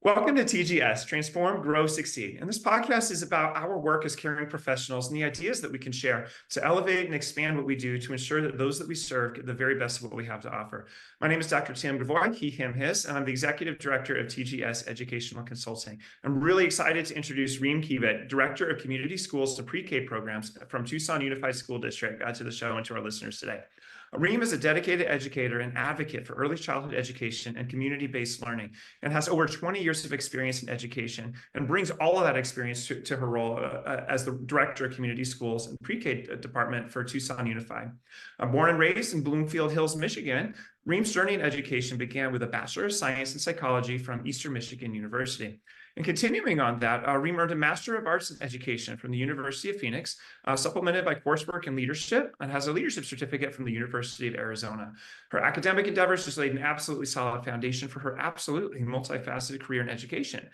Welcome to TGS, Transform, Grow, Succeed. And this podcast is about our work as caring professionals and the ideas that we can share to elevate and expand what we do to ensure that those that we serve get the very best of what we have to offer. My name is Dr. Tim Gavoy, he, him, his, and I'm the Executive Director of TGS Educational Consulting. I'm really excited to introduce Reem Kievit, Director of Community Schools and Pre-K Programs from Tucson Unified School District, to the show and to our listeners today. Reem is a dedicated educator and advocate for early childhood education and community-based learning, and has over 20 years of experience in education, and brings all of that experience to her role as the Director of Community Schools and Pre-K Department for Tucson Unified. Born and raised in Bloomfield Hills, Michigan, Reem's journey in education began with a Bachelor of Science in Psychology from Eastern Michigan University. And continuing on that, Reem earned a Master of Arts in Education from the University of Phoenix, supplemented by coursework in leadership, and has a leadership certificate from the University of Arizona. Her academic endeavors just laid an absolutely solid foundation for her absolutely multifaceted career in education.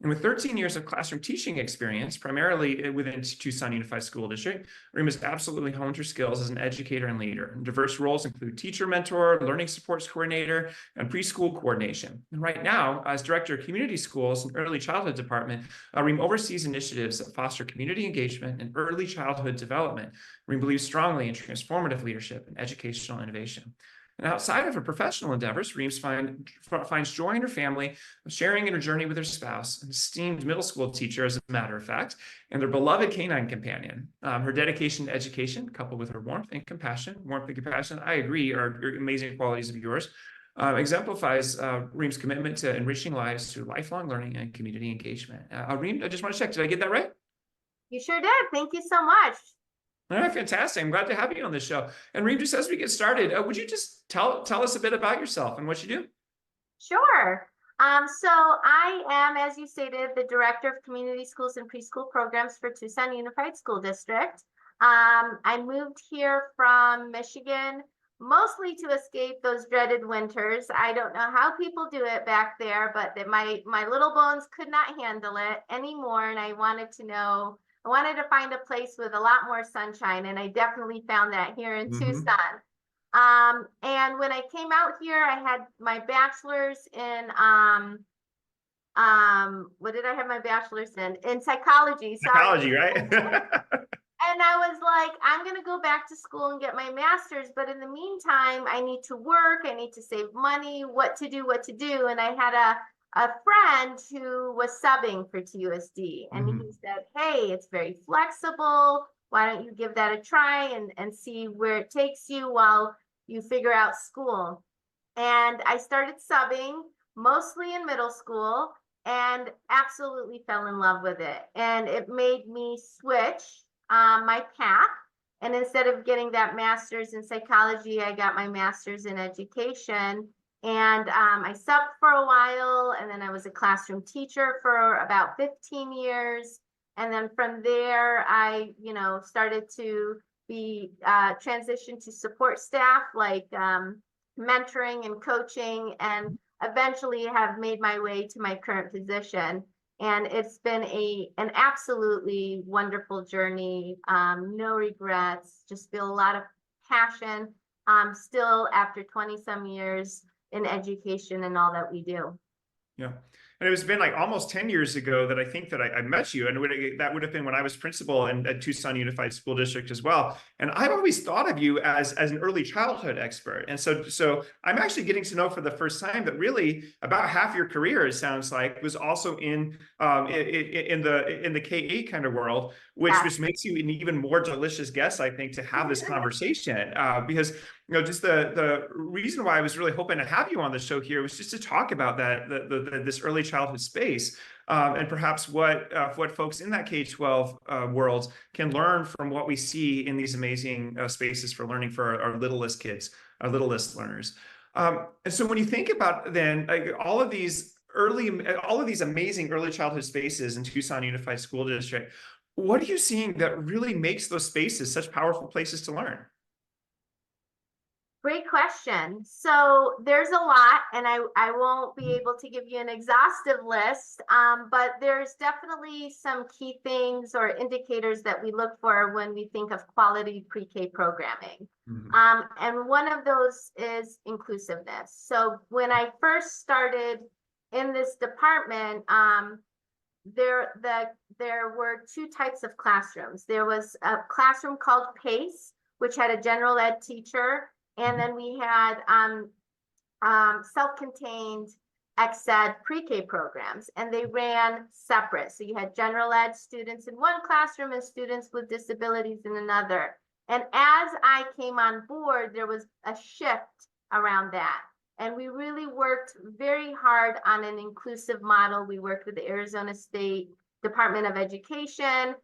And with 13 years of classroom teaching experience, primarily within Tucson Unified School District, Reem has absolutely honed her skills as an educator and leader. And diverse roles include teacher mentor, learning supports coordinator, and preschool coordination. And right now, as Director of Community Schools and Early Childhood Department, Reem oversees initiatives that foster community engagement and early childhood development. Reem believes strongly in transformative leadership and educational innovation. And outside of her professional endeavors, Reem finds joy in her family, sharing in her journey with her spouse, an esteemed middle school teacher, as a matter of fact, and their beloved canine companion. Her dedication to education, coupled with her warmth and compassion, I agree, are amazing qualities of yours, exemplifies Reem's commitment to enriching lives through lifelong learning and community engagement. Reem, I just want to check, did I get that right? You sure did. Thank you so much. All right, fantastic. I'm glad to have you on this show. And Reem, just as we get started, would you just tell us a bit about yourself and what you do? Sure. So I am, as you stated, the Director of Community Schools and Preschool Programs for Tucson Unified School District. I moved here from Michigan mostly to escape those dreaded winters. I don't know how people do it back there, but my little bones could not handle it anymore, and I wanted to find a place with a lot more sunshine, and I definitely found that here in Tucson. And when I came out here, I had my bachelor's in what did I have my bachelor's in? In psychology. Psychology, right? And I was like, I'm going to go back to school and get my master's. But in the meantime, I need to work. I need to save money, what to do. And I had a friend who was subbing for TUSD. And he said, hey, it's very flexible. Why don't you give that a try and see where it takes you while you figure out school? And I started subbing mostly in middle school and absolutely fell in love with it. And it made me switch my path. And instead of getting that master's in psychology, I got my master's in education. And I subbed for a while, and then I was a classroom teacher for about 15 years. And then from there, I, started to be transitioned to support staff, like mentoring and coaching, and eventually have made my way to my current position. And it's been an absolutely wonderful journey. No regrets, just feel a lot of passion still after 20 some years in education and all that we do. Yeah. And it was been like almost 10 years ago that I think that I met you. And that would have been when I was principal at Tucson Unified School District as well. And I've always thought of you as an early childhood expert. And so I'm actually getting to know for the first time that really about half your career, it sounds like, was also in the K-8 kind of world, which makes you an even more delicious guest, I think, to have this conversation. Because just the reason why I was really hoping to have you on the show here was just to talk about this early childhood space, and perhaps what folks in that K-12 world can learn from what we see in these amazing spaces for learning for our littlest kids, our littlest learners. And so when you think about then all of these amazing early childhood spaces in Tucson Unified School District, what are you seeing that really makes those spaces such powerful places to learn? Great question. So there's a lot, and I won't be able to give you an exhaustive list, but there's definitely some key things or indicators that we look for when we think of quality pre-K programming. And one of those is inclusiveness. So when I first started in this department, there were two types of classrooms. There was a classroom called PACE, which had a general ed teacher, and then we had self-contained ex-ed pre-K programs, and they ran separate. So you had general ed students in one classroom and students with disabilities in another. And as I came on board, there was a shift around that. And we really worked very hard on an inclusive model. We worked with the Arizona State Department of Education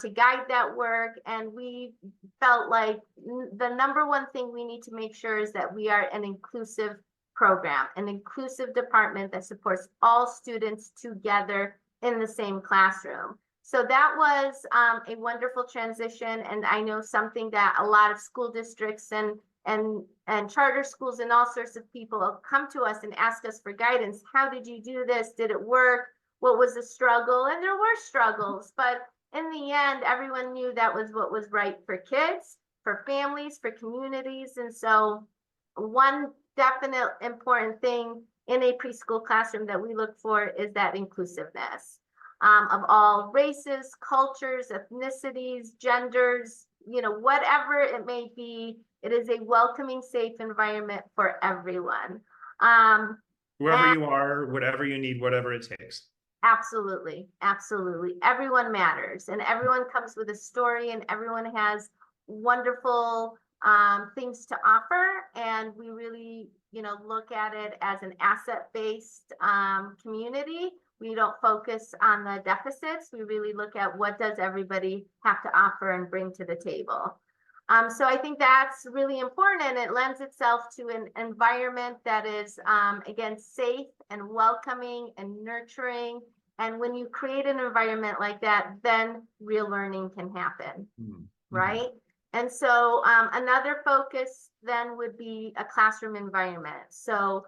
to guide that work. And we felt like the number one thing we need to make sure is that we are an inclusive program, an inclusive department that supports all students together in the same classroom. So that was a wonderful transition. And I know something that a lot of school districts and charter schools and all sorts of people come to us and ask us for guidance. How did you do this? Did it work? What was the struggle? And there were struggles, but in the end, everyone knew that was what was right for kids, for families, for communities. And so one definite important thing in a preschool classroom that we look for is that inclusiveness of all races, cultures, ethnicities, genders, whatever it may be. It is a welcoming, safe environment for everyone. Whoever you are, whatever you need, whatever it takes. Absolutely. Absolutely. Everyone matters, and everyone comes with a story, and everyone has wonderful things to offer. And we really, look at it as an asset-based community. We don't focus on the deficits. We really look at what does everybody have to offer and bring to the table. So I think that's really important, and it lends itself to an environment that is, again, safe and welcoming and nurturing. And when you create an environment like that, then real learning can happen, right? And so another focus then would be a classroom environment. So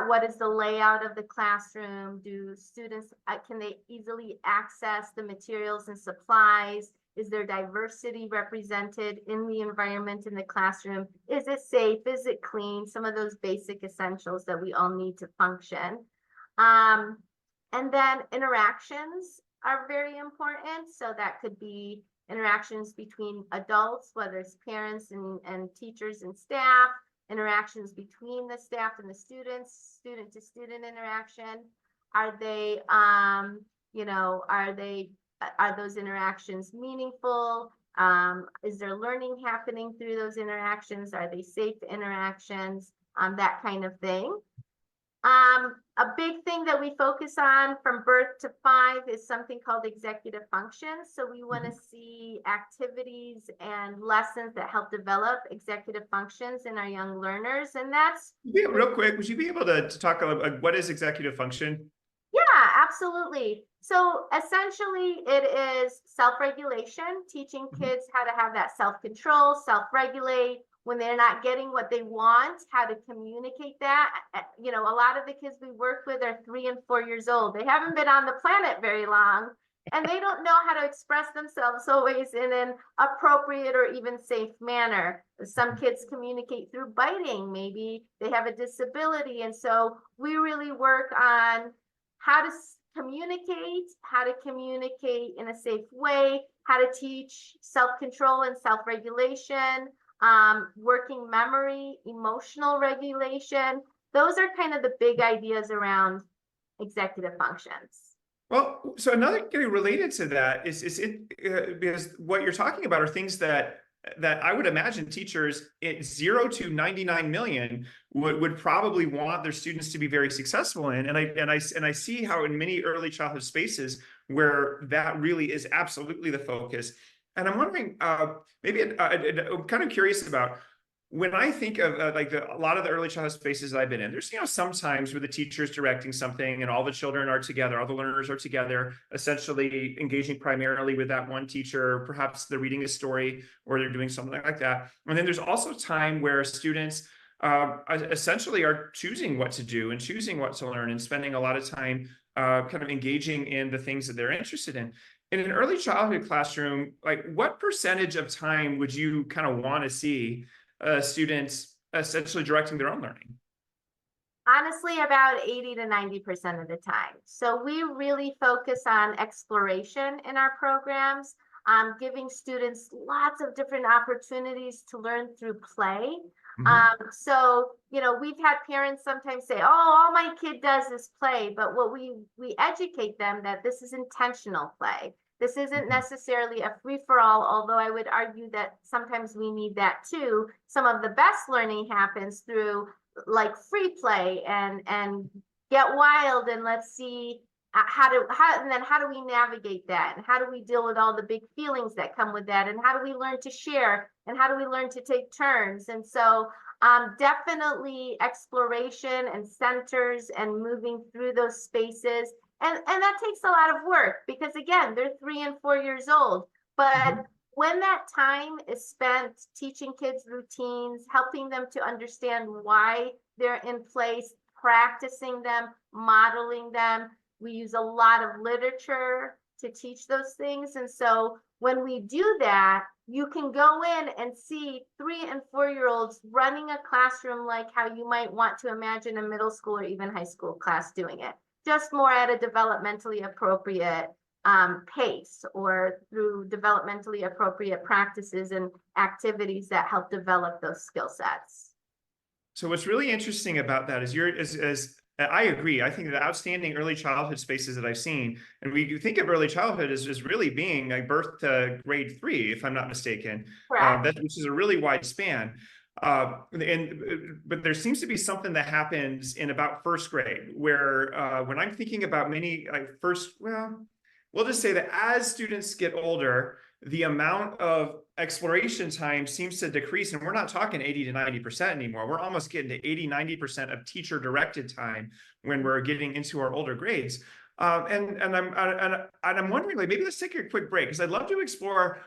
what is the layout of the classroom? Do students, can they easily access the materials and supplies? Is there diversity represented in the environment in the classroom? Is it safe? Is it clean? Some of those basic essentials that we all need to function. And then interactions are very important. So that could be interactions between adults, whether it's parents and teachers and staff, interactions between the staff and the students, student to student interaction. Are they, are those interactions meaningful? Is there learning happening through those interactions? Are they safe interactions? That kind of thing. A big thing that we focus on from birth to 5 is something called executive functions. So we want to see activities and lessons that help develop executive functions in our young learners. And that's real quick. Would you be able to talk about what is executive function? Yeah, absolutely. So essentially it is self-regulation, teaching kids how to have that self-control, self-regulate when they're not getting what they want, how to communicate that. A lot of the kids we work with are 3 and 4 years old. They haven't been on the planet very long, and they don't know how to express themselves always in an appropriate or even safe manner. Some kids communicate through biting. Maybe they have a disability. And so we really work on how to communicate in a safe way, how to teach self-control and self-regulation, working memory, emotional regulation. Those are kind of the big ideas around executive functions. Well, so another thing related to that is because what you're talking about are things that I would imagine teachers at 0 to 99 million would probably want their students to be very successful in. And I see how in many early childhood spaces where that really is absolutely the focus. And I'm wondering, maybe I'm kind of curious about when I think of a lot of the early childhood spaces that I've been in, there's, sometimes where the teacher is directing something and all the children are together, all the learners are together, essentially engaging primarily with that one teacher. Perhaps they're reading a story or they're doing something like that. And then there's also time where students essentially are choosing what to do and choosing what to learn and spending a lot of time kind of engaging in the things that they're interested in. In an early childhood classroom, what percentage of time would you kind of want to see students essentially directing their own learning? Honestly, about 80 to 90% of the time. So we really focus on exploration in our programs, giving students lots of different opportunities to learn through play. So, we've had parents sometimes say, "Oh, all my kid does is play," but what we educate them that this is intentional play. This isn't necessarily a free for all, although I would argue that sometimes we need that too. Some of the best learning happens through like free play and get wild, and let's see how do we navigate that, and how do we deal with all the big feelings that come with that, and how do we learn to share, and how do we learn to take turns. And so definitely exploration and centers and moving through those spaces, and that takes a lot of work because again they're 3 and 4 years old, but when that time is spent teaching kids routines, helping them to understand why they're in place, practicing them, modeling them, we use a lot of literature to teach those things. And so when we do that, you can go in and see 3 and 4 year olds running a classroom like how you might want to imagine a middle school or even high school class doing it, just more at a developmentally appropriate pace, or through developmentally appropriate practices and activities that help develop those skill sets. So what's really interesting about that is as I agree. I think the outstanding early childhood spaces that I've seen, and we think of early childhood as really being like birth to grade 3, if I'm not mistaken, which is a really wide span. But there seems to be something that happens in about first grade where when I'm thinking about many we'll just say that as students get older, the amount of exploration time seems to decrease, and we're not talking 80 to 90% anymore. We're almost getting to 80, 90% of teacher directed time when we're getting into our older grades. And I'm wondering, like, maybe let's take a quick break because I'd love to explore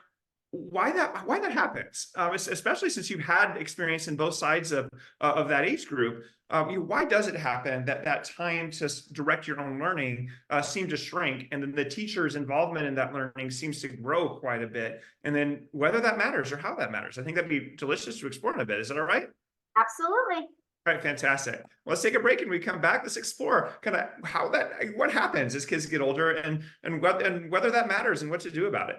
why that happens, especially since you've had experience in both sides of that age group. Why does it happen that time to direct your own learning seemed to shrink, and then the teacher's involvement in that learning seems to grow quite a bit? And then whether that matters or how that matters, I think that'd be delicious to explore in a bit. Is that all right? Absolutely. All right, fantastic. Well, let's take a break, and we come back. Let's explore kind of what happens as kids get older, and whether that matters and what to do about it.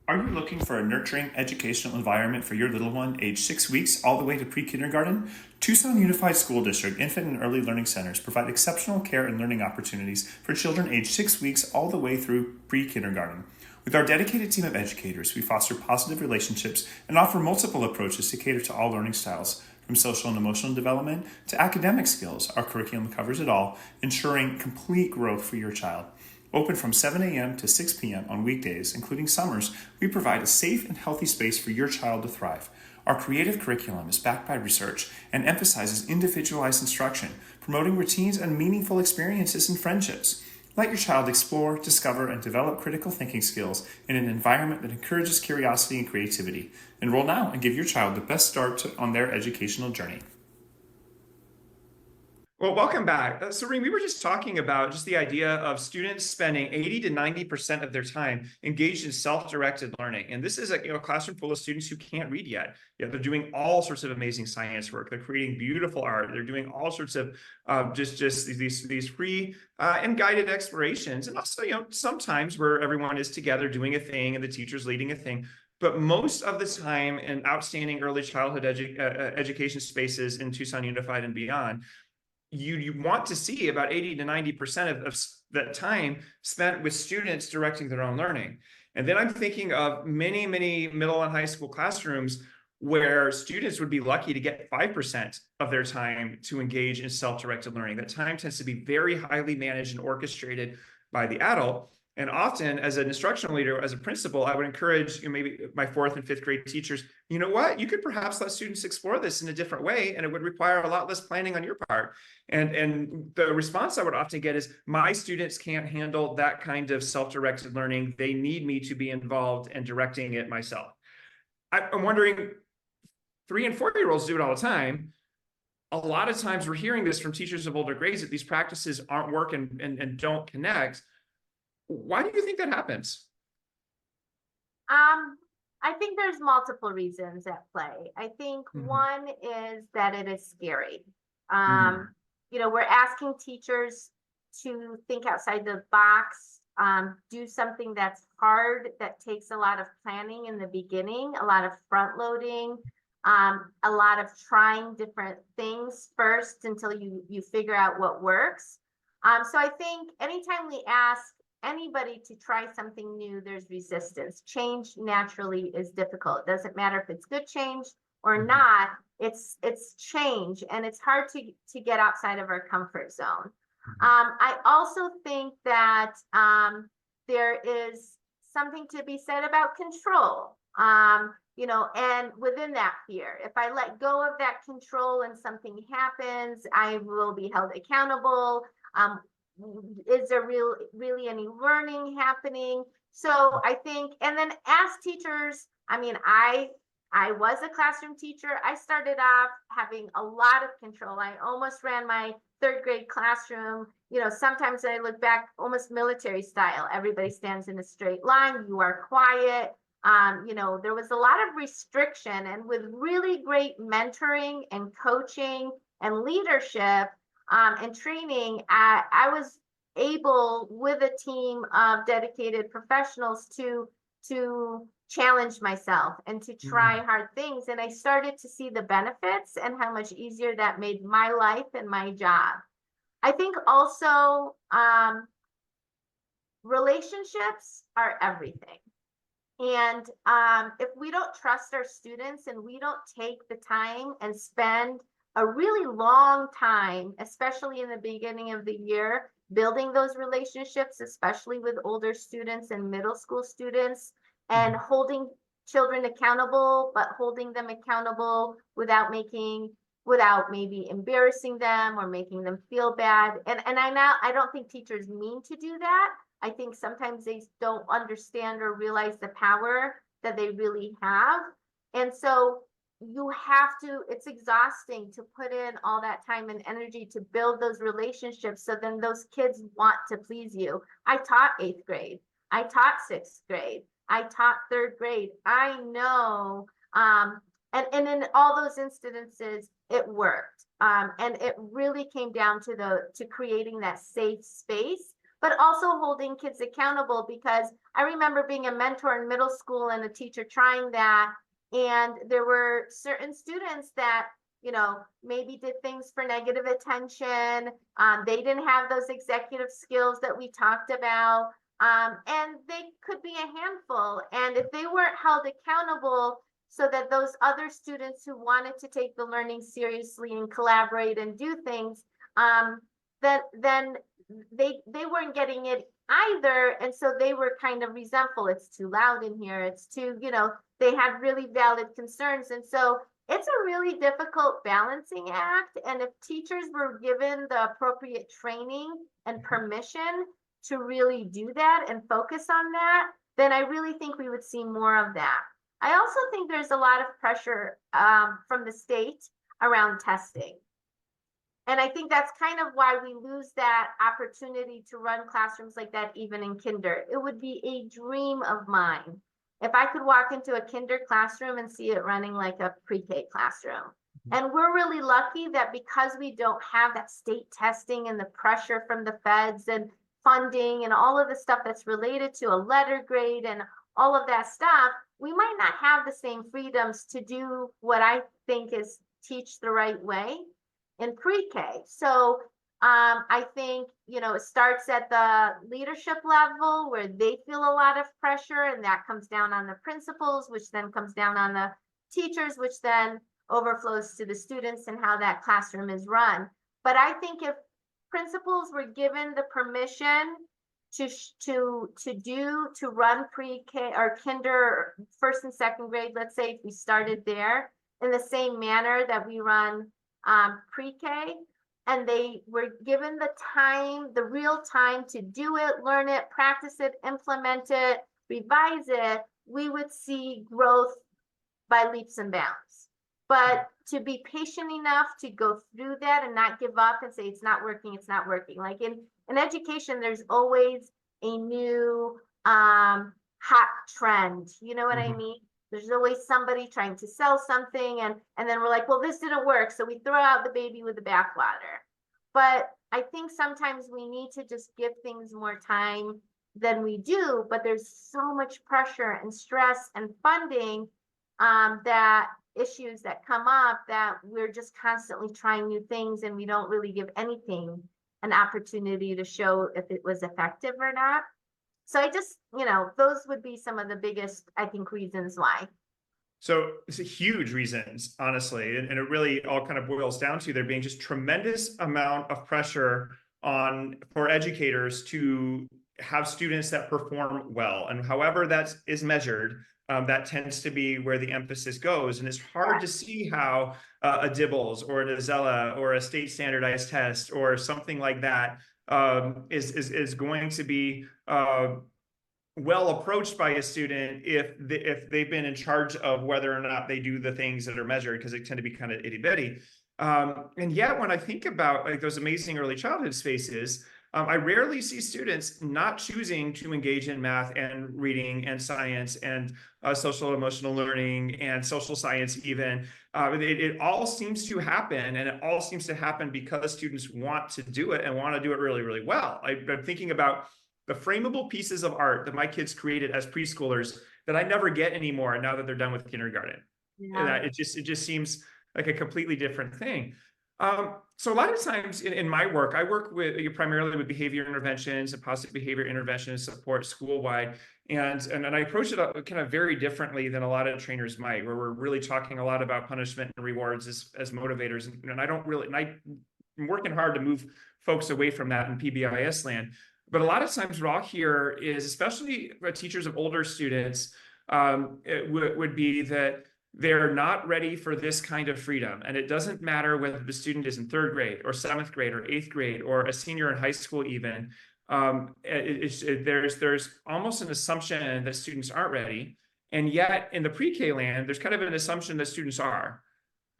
Are you looking for a nurturing educational environment for your little one, age 6 weeks, all the way to pre-kindergarten? Tucson Unified School District Infant and Early Learning Centers provide exceptional care and learning opportunities for children age 6 weeks all the way through pre-kindergarten. With our dedicated team of educators, we foster positive relationships and offer multiple approaches to cater to all learning styles. From social and emotional development to academic skills, our curriculum covers it all, ensuring complete growth for your child. Open from 7 a.m. to 6 p.m. on weekdays, including summers, we provide a safe and healthy space for your child to thrive. Our creative curriculum is backed by research and emphasizes individualized instruction, promoting routines and meaningful experiences and friendships. Let your child explore, discover, and develop critical thinking skills in an environment that encourages curiosity and creativity. Enroll now and give your child the best start on their educational journey. Well, welcome back. So Reem, we were just talking about just the idea of students spending 80 to 90% of their time engaged in self-directed learning. And this is a classroom full of students who can't read yet. They're doing all sorts of amazing science work. They're creating beautiful art. They're doing all sorts of just these free and guided explorations. And also, sometimes where everyone is together doing a thing and the teacher's leading a thing. But most of the time in outstanding early childhood education spaces in Tucson Unified and beyond, you want to see about 80 to 90% of that time spent with students directing their own learning. And then I'm thinking of many, many middle and high school classrooms where students would be lucky to get 5% of their time to engage in self-directed learning. That time tends to be very highly managed and orchestrated by the adult. And often, as an instructional leader, as a principal, I would encourage maybe my 4th and 5th grade teachers, you know what, you could perhaps let students explore this in a different way, and it would require a lot less planning on your part. And the response I would often get is, my students can't handle that kind of self-directed learning. They need me to be involved and directing it myself. I'm wondering, 3 and 4-year-olds do it all the time. A lot of times we're hearing this from teachers of older grades that these practices aren't working and don't connect. Why do you think that happens? I think there's multiple reasons at play. I think one is that it is scary. You know, we're asking teachers to think outside the box, do something that's hard, that takes a lot of planning in the beginning, a lot of front loading, a lot of trying different things first until you figure out what works. So I think anytime we ask anybody to try something new, there's resistance. Change naturally is difficult. It doesn't matter if it's good change or not. It's change, and it's hard to get outside of our comfort zone. I also think that there is something to be said about control. You know, and within that fear, if I let go of that control and something happens, I will be held accountable. Is there really any learning happening? So I think, and then as teachers, I mean, I was a classroom teacher. I started off having a lot of control. I almost ran my 3rd grade classroom. You know, sometimes I look back almost military style. Everybody stands in a straight line. You are quiet. You know, there was a lot of restriction, and with really great mentoring and coaching and leadership and training, I was able, with a team of dedicated professionals, to challenge myself and to try hard things. And I started to see the benefits and how much easier that made my life and my job. I think also relationships are everything. And if we don't trust our students and we don't take the time and spend a really long time, especially in the beginning of the year, building those relationships, especially with older students and middle school students, and holding children accountable, but holding them accountable without maybe embarrassing them or making them feel bad. And I don't think teachers mean to do that. I think sometimes they don't understand or realize the power that they really have. And so you have to, it's exhausting to put in all that time and energy to build those relationships, so then those kids want to please you. I taught 8th grade. I taught 6th grade. I taught 3rd grade. I know, and in all those instances, it worked. And it really came down to creating that safe space, but also holding kids accountable, because I remember being a mentor in middle school and a teacher trying that. And there were certain students that, you know, maybe did things for negative attention. They didn't have those executive skills that we talked about. And they could be a handful. And if they weren't held accountable so that those other students who wanted to take the learning seriously and collaborate and do things, then they weren't getting it either. And so they were kind of resentful. It's too loud in here. It's too, you know, they had really valid concerns. And so it's a really difficult balancing act. And if teachers were given the appropriate training and permission to really do that and focus on that, then I really think we would see more of that. I also think there's a lot of pressure from the state around testing. And I think that's kind of why we lose that opportunity to run classrooms like that, even in kinder. It would be a dream of mine if I could walk into a kinder classroom and see it running like a pre-K classroom. And we're really lucky that because we don't have that state testing and the pressure from the feds and funding and all of the stuff that's related to a letter grade and all of that stuff, we might not have the same freedoms to do what I think is teach the right way in pre-K. So I think, you know, it starts at the leadership level where they feel a lot of pressure, and that comes down on the principals, which then comes down on the teachers, which then overflows to the students and how that classroom is run. But I think if principals were given the permission to run pre-K or kinder, 1st and 2nd grade, let's say if we started there in the same manner that we run pre-K, and they were given the time, the real time to do it, learn it, practice it, implement it, revise it, we would see growth by leaps and bounds. But to be patient enough to go through that and not give up and say it's not working, it's not working. Like in education, there's always a new hot trend. You know what I mean? There's always somebody trying to sell something, and then we're like, well, this didn't work, so we throw out the baby with the bathwater. But I think sometimes we need to just give things more time than we do, but there's so much pressure and stress and funding, that issues that come up, that we're just constantly trying new things, and we don't really give anything an opportunity to show if it was effective or not. So I just, those would be some of the biggest, I think, reasons why. So it's a huge reasons, honestly, and it really all kind of boils down to there being just tremendous amount of pressure for educators to have students that perform well, and however that is measured, that tends to be where the emphasis goes. And it's hard to see how a Dibbles or an Azella or a state standardized test or something like that is going to be well approached by a student if they've been in charge of whether or not they do the things that are measured, because they tend to be kind of itty bitty. And yet, when I think about like those amazing early childhood spaces, I rarely see students not choosing to engage in math and reading and science and social emotional learning and social science even. It all seems to happen, and it all seems to happen because students want to do it and want to do it really, really well. I'm thinking about the frameable pieces of art that my kids created as preschoolers that I never get anymore now that they're done with kindergarten. Yeah. It just seems like a completely different thing. So a lot of times in my work, I work primarily with behavior interventions and positive behavior interventions support school-wide. And I approach it kind of very differently than a lot of trainers might, where we're really talking a lot about punishment and rewards as motivators. And I'm working hard to move folks away from that in PBIS land. But a lot of times what I'll hear is, especially teachers of older students, it would be that they're not ready for this kind of freedom. And it doesn't matter whether the student is in 3rd grade or 7th grade or 8th grade or a senior in high school even. There's almost an assumption that students aren't ready. And yet in the pre-K land, there's kind of an assumption that students are.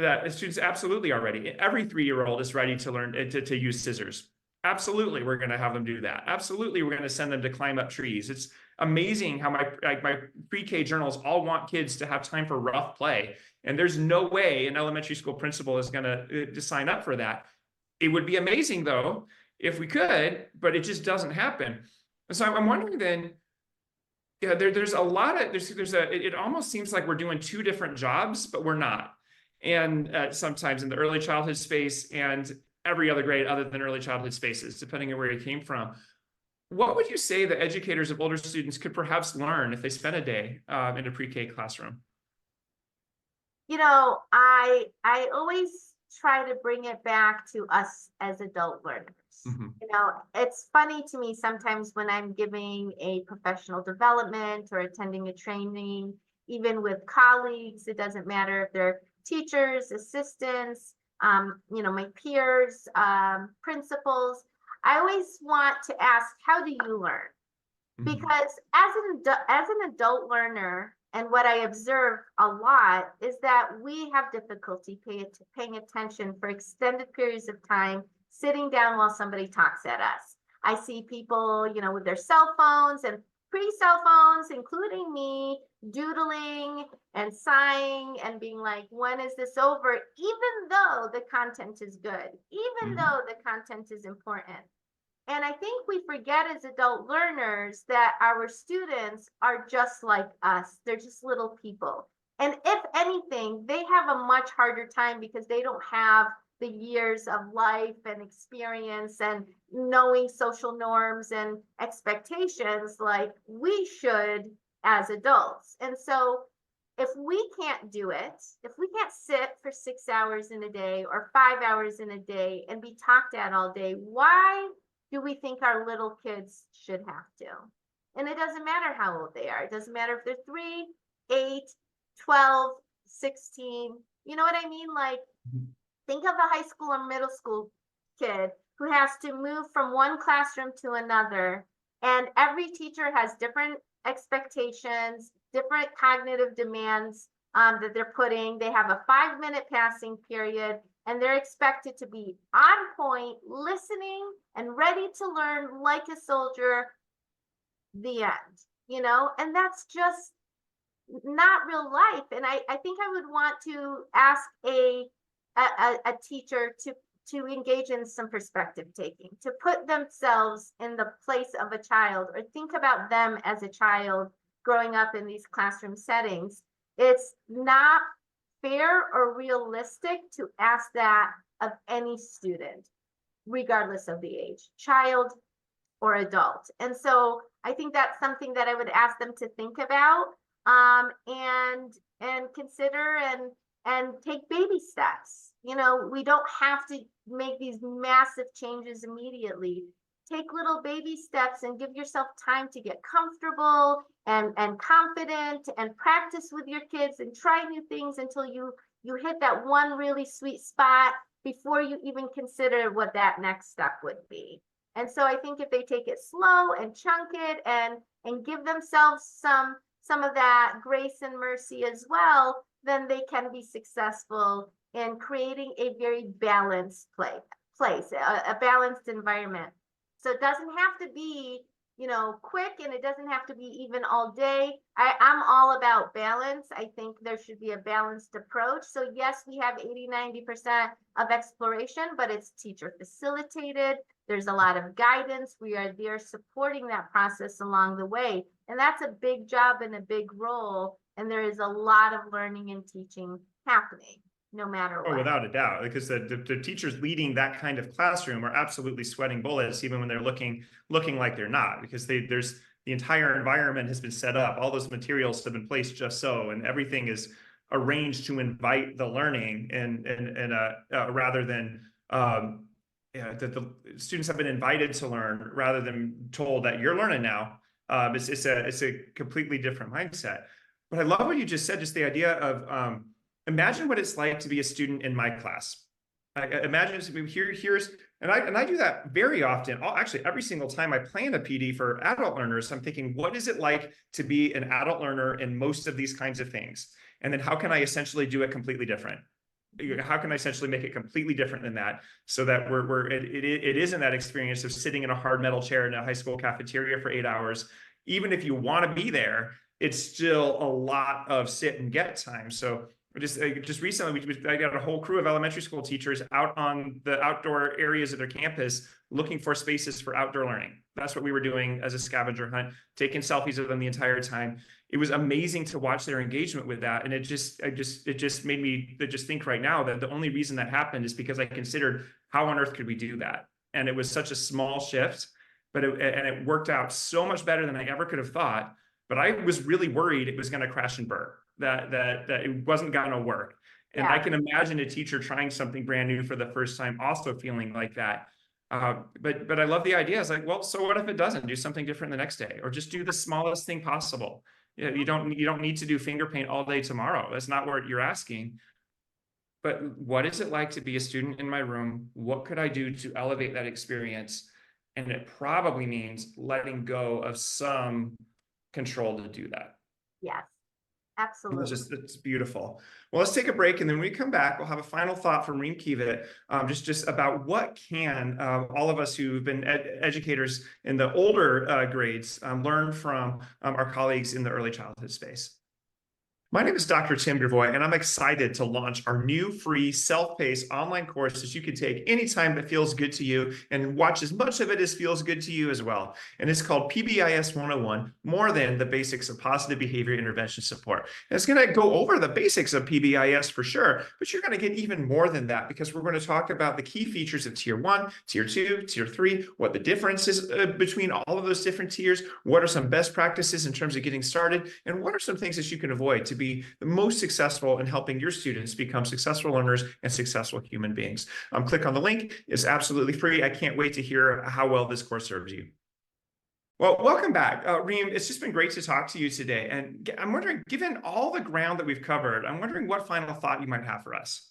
That students absolutely are ready. Every 3-year-old is ready to learn to use scissors. Absolutely, we're going to have them do that. Absolutely, we're going to send them to climb up trees. It's amazing how my pre-K journals all want kids to have time for rough play. And there's no way an elementary school principal is going to sign up for that. It would be amazing, though, if we could, but it just doesn't happen. So I'm wondering then, yeah, there's a lot of, it almost seems like we're doing 2 different jobs, but we're not. And sometimes in the early childhood space and every other grade other than early childhood spaces, depending on where you came from. What would you say that educators of older students could perhaps learn if they spent a day in a pre-K classroom? I always try to bring it back to us as adult learners. Mm-hmm. It's funny to me sometimes when I'm giving a professional development or attending a training, even with colleagues, it doesn't matter if they're teachers, assistants, my peers, principals. I always want to ask, how do you learn? Mm-hmm. Because as an adult learner, and what I observe a lot is that we have difficulty paying attention for extended periods of time, sitting down while somebody talks at us. I see people, with their cell phones and pre-cell phones, including me, doodling and sighing and being like, when is this over? Even though the content is good, even though the content is important. And I think we forget as adult learners that our students are just like us. They're just little people. And if anything, they have a much harder time because they don't have the years of life and experience and knowing social norms and expectations like we should as adults. And so if we can't do it, if we can't sit for 6 hours in a day or 5 hours in a day and be talked at all day, why do we think our little kids should have to? And it doesn't matter how old they are. It doesn't matter if they're 3, 8, 12, 16. You know what I mean? Like, think of a high school or middle school kid who has to move from one classroom to another. And every teacher has different expectations, different cognitive demands that they're putting. They have a 5-minute passing period, and they're expected to be on point, listening and ready to learn like a soldier, the end, and that's just not real life. And I think I would want to ask a teacher to engage in some perspective taking, to put themselves in the place of a child, or think about them as a child growing up in these classroom settings. It's not fair or realistic to ask that of any student, regardless of the age, child or adult. And so I think that's something that I would ask them to think about, and consider, and take baby steps. You know, we don't have to make these massive changes immediately. Take little baby steps and give yourself time to get comfortable and confident, and practice with your kids and try new things until you hit that one really sweet spot before you even consider what that next step would be. And so I think if they take it slow and chunk it, and give themselves some of that grace and mercy as well, then they can be successful in creating a very balanced place, a balanced environment. So it doesn't have to be, you know, quick, and it doesn't have to be even all day. I'm all about balance. I think there should be a balanced approach. So yes, we have 80-90% of exploration, but it's teacher facilitated. There's a lot of guidance. We are there supporting that process along the way. And that's a big job and a big role. And there is a lot of learning and teaching happening, no matter Oh, what. without a doubt, because the teachers leading that kind of classroom are absolutely sweating bullets, even when they're looking like they're not, because there's the entire environment has been set up, all those materials have been placed just so, and everything is arranged to invite the learning, and rather than yeah, the students have been invited to learn rather than told that you're learning now. It's a completely different mindset. But I love what you just said, just the idea of imagine what it's like to be a student in my class. Imagine here's and I do that very often. Actually, every single time I plan a PD for adult learners, I'm thinking, what is it like to be an adult learner in most of these kinds of things? And then how can I essentially do it completely different? How can I essentially make it completely different than that, so that it isn't that experience of sitting in a hard metal chair in a high school cafeteria for 8 hours. Even if you want to be there, it's still a lot of sit and get time. So just recently, I got a whole crew of elementary school teachers out on the outdoor areas of their campus looking for spaces for outdoor learning. That's what we were doing as a scavenger hunt, taking selfies of them the entire time. It was amazing to watch their engagement with that. And it just made me just think right now that the only reason that happened is because I considered, how on earth could we do that? And it was such a small shift, but it worked out so much better than I ever could have thought. But I was really worried it was going to crash and burn, that it wasn't going to work. And I can imagine a teacher trying something brand new for the first time also feeling like that. But I love the idea. It's like, well, so what if it doesn't? Do something different the next day, or just do the smallest thing possible. You don't need to do finger paint all day tomorrow. That's not what you're asking. But what is it like to be a student in my room? What could I do to elevate that experience? And it probably means letting go of some control to do that. Yes, And absolutely. it's beautiful. Well, let's take a break, and then when we come back, we'll have a final thought from Reem Kievit, just about what can all of us who've been educators in the older grades learn from our colleagues in the early childhood space. My name is Dr. Tim Gravoy, and I'm excited to launch our new free self-paced online course that you can take anytime that feels good to you, and watch as much of it as feels good to you as well. And it's called PBIS 101, More Than the Basics of Positive Behavior Intervention Support. And it's going to go over the basics of PBIS for sure, but you're going to get even more than that, because we're going to talk about the key features of Tier 1, Tier 2, Tier 3, what the difference is between all of those different tiers, what are some best practices in terms of getting started, and what are some things that you can avoid to be the most successful in helping your students become successful learners and successful human beings. Click on the link. It's absolutely free. I can't wait to hear how well this course serves you. Well, welcome back. Reem, it's just been great to talk to you today. And I'm wondering, given all the ground that we've covered, I'm wondering what final thought you might have for us.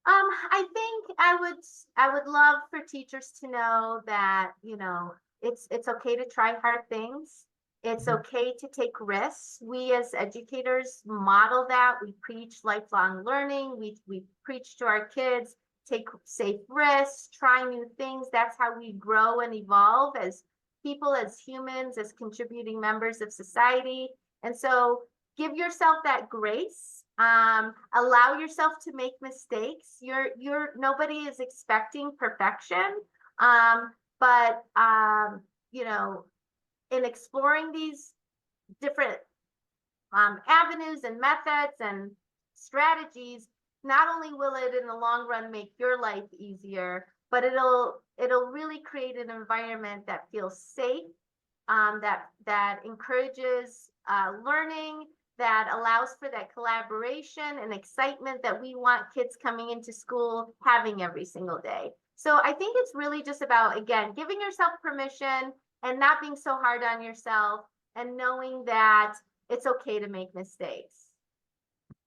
I think I would love for teachers to know that, you know, it's okay to try hard things. It's okay to take risks. We as educators model that. We preach lifelong learning. We preach to our kids, take safe risks, try new things. That's how we grow and evolve as people, as humans, as contributing members of society. And so give yourself that grace. Allow yourself to make mistakes. Nobody is expecting perfection. But you know, in exploring these different avenues and methods and strategies, not only will it in the long run make your life easier, but it'll really create an environment that feels safe, that encourages learning, that allows for that collaboration and excitement that we want kids coming into school having every single day. So I think it's really just about, again, giving yourself permission and not being so hard on yourself, and knowing that it's okay to make mistakes.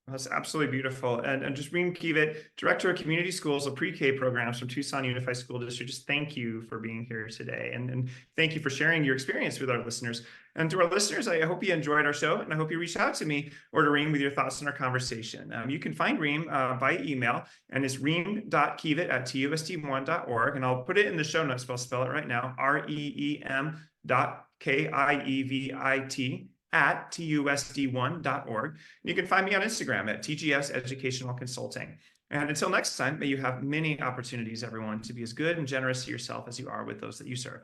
That's absolutely beautiful. And just Reem Kievit, Director of Community Schools of Pre-K Programs from Tucson Unified School District, just thank you for being here today. And thank you for sharing your experience with our listeners. And to our listeners, I hope you enjoyed our show, and I hope you reach out to me or to Reem with your thoughts on our conversation. You can find Reem by email, and it's reem.kievit@tusd1.org. And I'll put it in the show notes, but I'll spell it right now, reem.kievit@tusd1.org. You can find me on Instagram at TGS Educational Consulting. And until next time, may you have many opportunities, everyone, to be as good and generous to yourself as you are with those that you serve.